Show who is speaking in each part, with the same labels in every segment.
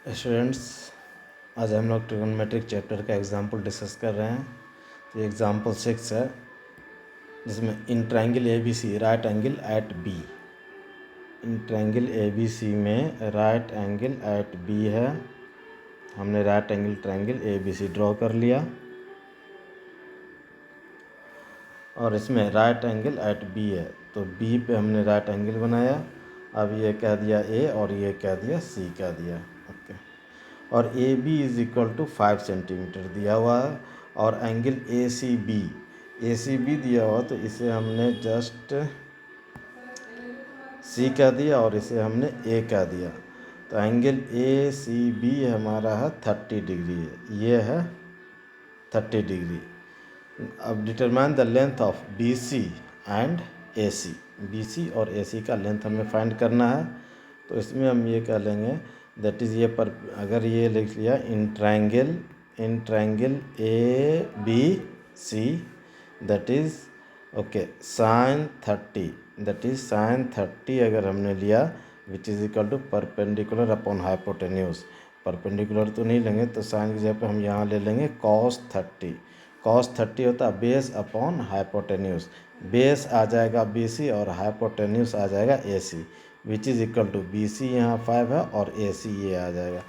Speaker 1: Students, आज हम लोग ट्रिगोनोमेट्रिक चैप्टर का एग्जाम्पल डिस्कस कर रहे हैं। तो एग्जाम्पल 6 है, जिसमें in triangle A B C right angle at B. In triangle A B C में राइट एंगल एट बी है। हमने right angle triangle A B C draw कर लिया और इसमें राइट एंगल एट बी है, तो बी पे हमने राइट एंगल बनाया। अब ये कह दिया ए और ये कह दिया सी कह दिया। ओके, और A B is equal to 5 centimetre दिया हुआ है और एंगल ए सी बी दिया हुआ, तो इसे हमने जस्ट सी कह दिया और इसे हमने ए कह दिया। तो एंगल ए सी बी हमारा है 30 डिग्री है, ये है 30 डिग्री। अब determine the length of B C and A C. B C और ए सी का लेंथ हमें फाइंड करना है। तो इसमें हम ये कह लेंगे दैट इज़ ये पर, अगर ये लिख लिया in triangle A B C that is okay sine 30, that is sine 30 अगर हमने लिया which is equal to perpendicular upon hypotenuse. Perpendicular तो नहीं लेंगे, तो साइन की जगह पे हम यहाँ ले लेंगे cos 30। cos 30 होता है बेस अपॉन हाइपोटेन्यूज। बेस आ जाएगा बी सी और हाइपोटेन्यूज आ जाएगा A C, which is equal to B C यहाँ 5 है और ए सी ये आ जाएगा।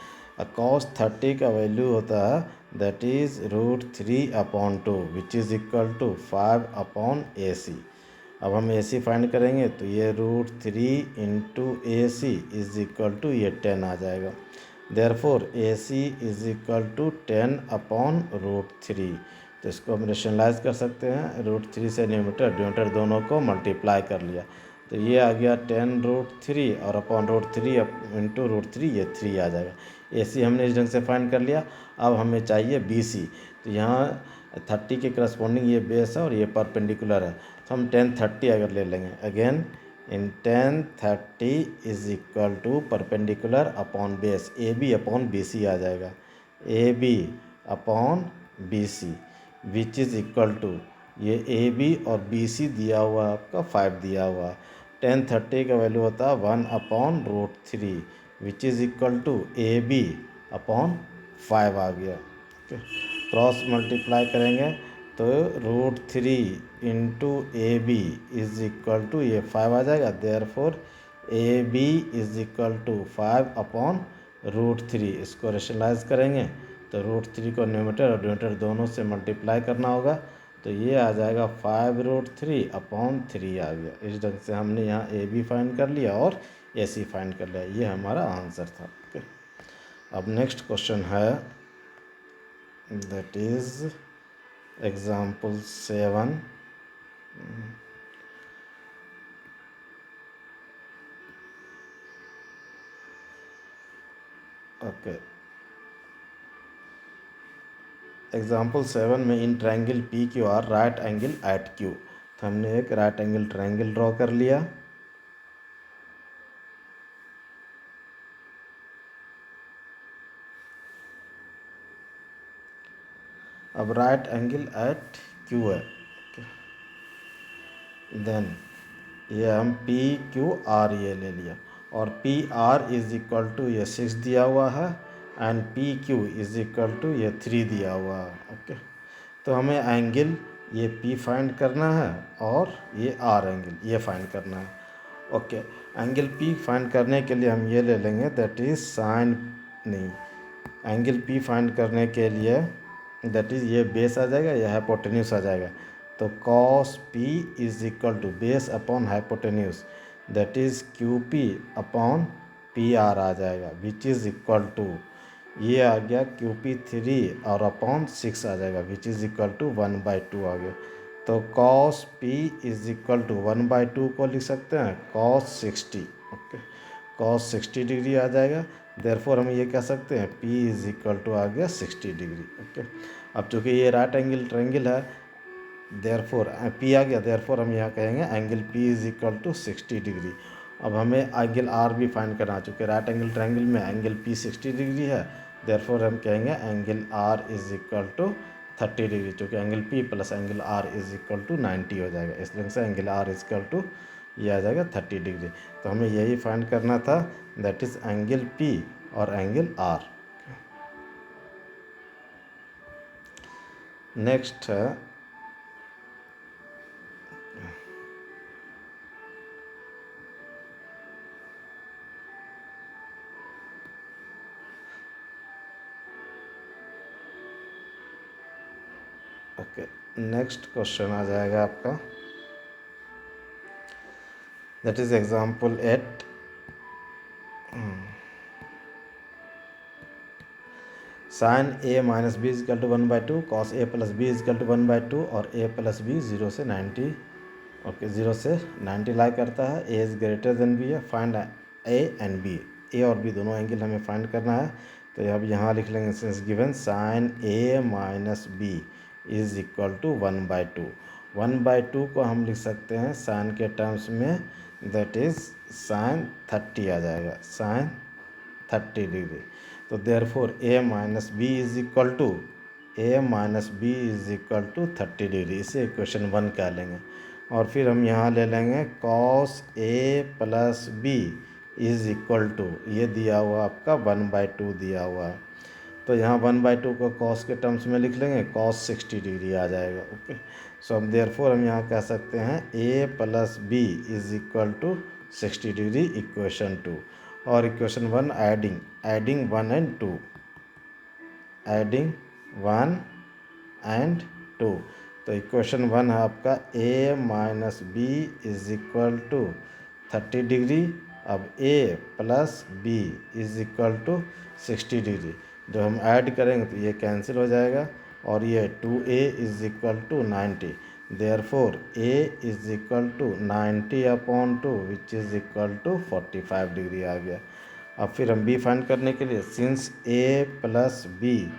Speaker 1: cos 30 का वैल्यू होता है that is √3/2 which is equal to 5 upon A C. अब हम ए सी फाइंड करेंगे तो ये √3 into A C is equal to ये 10 आ जाएगा। Therefore A C is equal to 10 upon √3। तो इसको हम रेशनलाइज कर सकते हैं। √3 से न्यूमरेटर दोनों को मल्टीप्लाई कर लिया, तो ये आ गया 10√3 और अपॉन √3 इंटू √3 ये 3 आ जाएगा। ए सी हमने इस ढंग से फाइंड कर लिया। अब हमें चाहिए बी सी, तो यहाँ 30 के करस्पॉन्डिंग ये बेस है और ये परपेंडिकुलर है, तो हम 10/30 अगर ले लेंगे again in 10/30 is equal to perpendicular upon base A B upon B C आ जाएगा। A B upon B C which is equal to ये ए बी और बी सी दिया हुआ आपका 5 दिया हुआ। 10/30 का वैल्यू होता है 1/√3 which is equal to A B upon 5 आ गया। ओके, क्रॉस मल्टीप्लाई करेंगे तो √3 into A B is equal to ये 5 आ जाएगा। Therefore A B is equal to 5 upon √3। इसको रेशनलाइज करेंगे तो √3 को न्यूमरेटर और डिनोमिनेटर दोनों से मल्टीप्लाई करना होगा, तो ये आ जाएगा 5√3/3 आ गया। इस ढंग से हमने यहाँ ए बी फाइंड कर लिया और ए सी फाइंड कर लिया। ये हमारा आंसर था। ओके, अब नेक्स्ट क्वेश्चन है that is example 7। Okay, example 7 में in triangle P Q R right angle at Q. तो हमने एक राइट एंगल ट्रायंगल ड्रॉ कर लिया। अब राइट एंगल एट क्यू है। देन ये हम पी क्यू आर ये ले लिया और P R is equal to ये 6 दिया हुआ है and P Q is equal to ये 3 दिया हुआ है। ओके, तो हमें एंगल ये पी फाइंड करना है और ये आर एंगल ये फाइंड करना है। ओके, एंगल पी फाइंड करने के लिए हम ये ले लेंगे दैट इज़ साइन, नहीं, एंगल पी फाइंड करने के लिए दैट इज़ ये बेस आ जाएगा, यह हाइपोटेन्यूज आ जाएगा। तो cos p is equal to base upon hypotenuse that is Q P upon P R आ जाएगा विच इज़ इक्वल टू ये आ गया QP3 और अपॉन 6 आ जाएगा विच इज़ इक्वल टू 1/2 आ गया। तो cos p is equal to 1/2 को लिख सकते हैं cos 60। ओके, cos 60 डिग्री आ जाएगा। देयरफॉर हम ये कह सकते हैं p इज इक्वल टू आ गया 60 डिग्री। ओके, अब चूँकि ये राइट एंगल ट्रायंगल है, देयरफॉर p आ गया, देयरफॉर हम यहाँ कहेंगे angle p is equal to 60 degree. अब हमें एंगल r भी फाइंड करना, चूँकि राइट एंगल ट्रायंगल में एंगल p 60 डिग्री है, देयरफॉर हम कहेंगे angle r is equal to 30 degree, चूँकि angle p plus angle r is equal to 90 हो जाएगा। इस ढंग से angle r is equal to ये आ जाएगा 30 डिग्री। तो हमें यही फाइंड करना था दैट इज़ एंगल p और एंगल आर। नेक्स्ट है ओके, नेक्स्ट क्वेश्चन आ जाएगा आपका, that is example 8। Sine A minus B is equal to 1/2, cos A plus B is equal to 1/2 और ए प्लस बी 0 से 90, ओके 0 से 90 लाई करता है। A is greater than B है, find A and B. A और बी दोनों एंगल हमें फाइंड करना है। तो अब यहाँ लिख लेंगे since given sine A minus B is equal to 1/2। 1/2 को हम लिख सकते हैं साइन के टर्म्स में, दैट इज साइन 30 आ जाएगा, साइन 30 डिग्री। तो therefore A minus B is equal to 30 degree. इसे इक्वेशन 1 कह लेंगे। और फिर हम यहाँ ले लेंगे cos A plus B is equal to, ये दिया हुआ आपका 1/2 दिया हुआ है। तो यहाँ 1/2 को कॉस के टर्म्स में लिख लेंगे, कॉस 60 डिग्री आ जाएगा। ओके, सो हम देयरफॉर हम यहाँ कह सकते हैं A plus B is equal to 60 degree, equation 2। और equation 1 adding 1 and 2, adding 1 and 2। तो इक्वेशन 1 है आपका A minus B is equal to 30 degree. अब A plus B is equal to 60 degree. जब हम ऐड करेंगे तो ये कैंसिल हो जाएगा और ये 2a is equal to 90। Therefore a is equal to 90/2 which is equal to 45 degree आ गया। अब फिर हम b फाइंड करने के लिए, since a plus B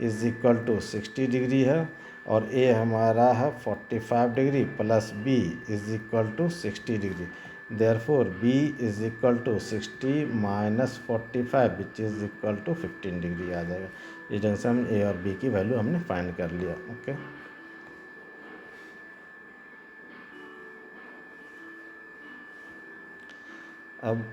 Speaker 1: is equal to 60 degree है और a हमारा है 45 degree plus b is equal to 60 degree. Therefore b is equal to 60 minus 45 which is equal to 15 degree आ जाएगा। इस ढंग से हम a और b की वैल्यू हमने फाइंड कर लिया। ओके, अब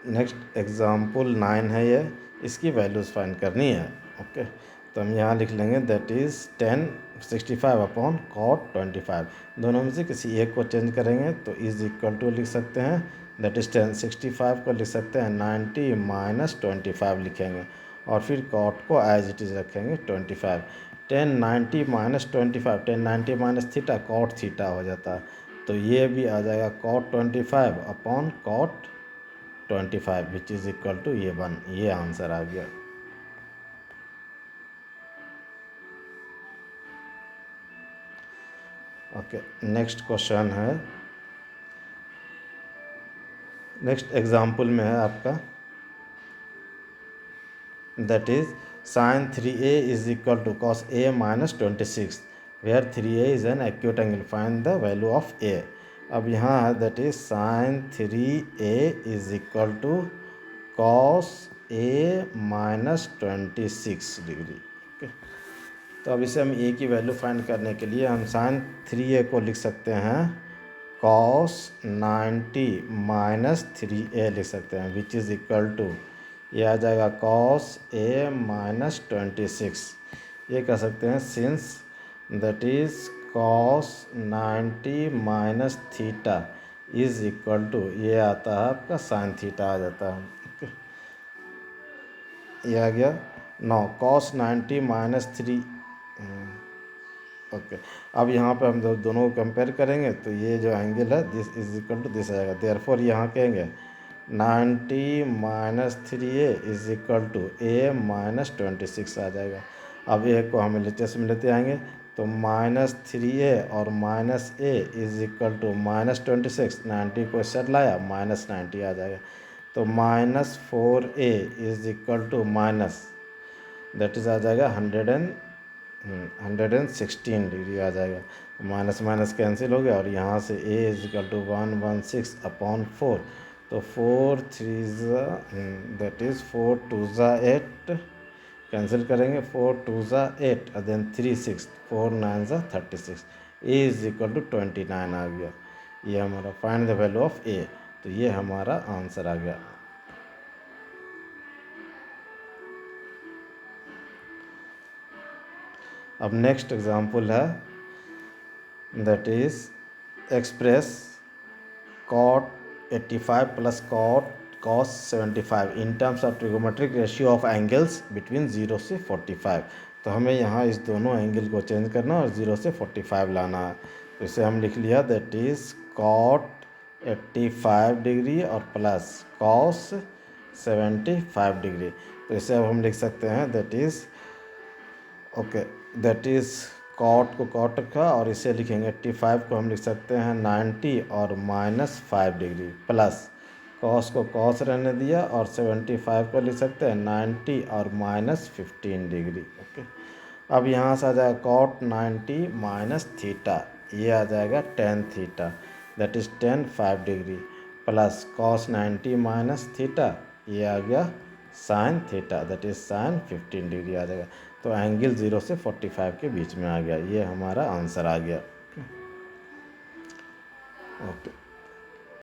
Speaker 1: नेक्स्ट एग्जाम्पल 9 है ये, इसकी वैल्यूज़ फाइंड करनी है। ओके, तो हम यहाँ लिख लेंगे दैट इज़ 10/65 cot 25। दोनों में से किसी एक को चेंज करेंगे तो इज इक्वल टू लिख सकते हैं, दैट इज़ 10/65 को लिख सकते हैं 90 माइनस 25 लिखेंगे और फिर कॉट को एज इट इज़ रखेंगे 25। 1090 minus 25, 1090 minus theta cot theta हो जाता है। तो ये भी आ जाएगा cot 25/cot 25 which is equal to ये 1। ये आंसर आ गया। ओके, नेक्स्ट क्वेश्चन है, नेक्स्ट एग्जाम्पल में है आपका, that is sine 3a is equal to cos a minus 26 where 3a is an acute angle, find the value of a। अब यहाँ है that is sine 3a is equal to cos a minus 26 degree. Okay, तो अब इसे हम a की value find करने के लिए हम साइन 3a को लिख सकते हैं कॉस 90 माइनस 3a लिख सकते हैं विच इज़ इक्वल टू, ये आ जाएगा कॉस a माइनस 26। ये कह सकते हैं since that is cos 90 minus theta is equal to, ये आता है आपका साइन थीटा आ जाता है। ओके, ये आ गया। नौ कॉस 90 माइनस 3। ओके, अब यहाँ पे हम दोनों को कंपेयर करेंगे तो ये जो एंगल है this is equal to this आएगा। देयरफॉर यहाँ कहेंगे 90 minus 3a is equal to a minus 26 आ जाएगा। अब a को हम LHS में लेते आएंगे तो माइनस 3a और minus a is equal to minus 26, 90 को सेट लाया माइनस 90 आ जाएगा। तो minus 4a is equal to minus, that is आ जाएगा 116 डिग्री आ जाएगा। माइनस माइनस कैंसिल हो गया और यहाँ से a इज इक्वल टू 116/4। तो 4 3 दैट इज़ 4 2 8, कैंसिल करेंगे 4 2 8 और then 3 6, 4 9 36, a is equal to 29 आ गया। ये हमारा find the value of a। तो ये हमारा आंसर आ गया। अब नेक्स्ट एग्जांपल है, that is express cot 85 plus cos 75 in terms of trigonometric ratio of angles between 0 से 45। तो हमें यहाँ इस दोनों एंगल को चेंज करना और 0 से 45 लाना है। तो इसे हम लिख लिया, दैट इज cot 85 डिग्री और प्लस cos 75 डिग्री। तो इसे अब हम लिख सकते हैं, that is okay, that is cot को कॉट रखा और इसे लिखेंगे 85 को हम लिख सकते हैं 90 और -5 डिग्री, प्लस कॉस को कॉस रहने दिया और 75 को लिख सकते हैं 90 और -15 डिग्री। ओके, अब यहाँ से आ जाएगा कॉट 90 माइनस थीटा, ये आ जाएगा tan theta, that is 5 degree, plus cos 90 minus theta, ये आ गया sine theta, that is sine 15 degree आ जाएगा। तो एंगल 0 से 45 के बीच में आ गया, ये हमारा आंसर आ गया। ओके।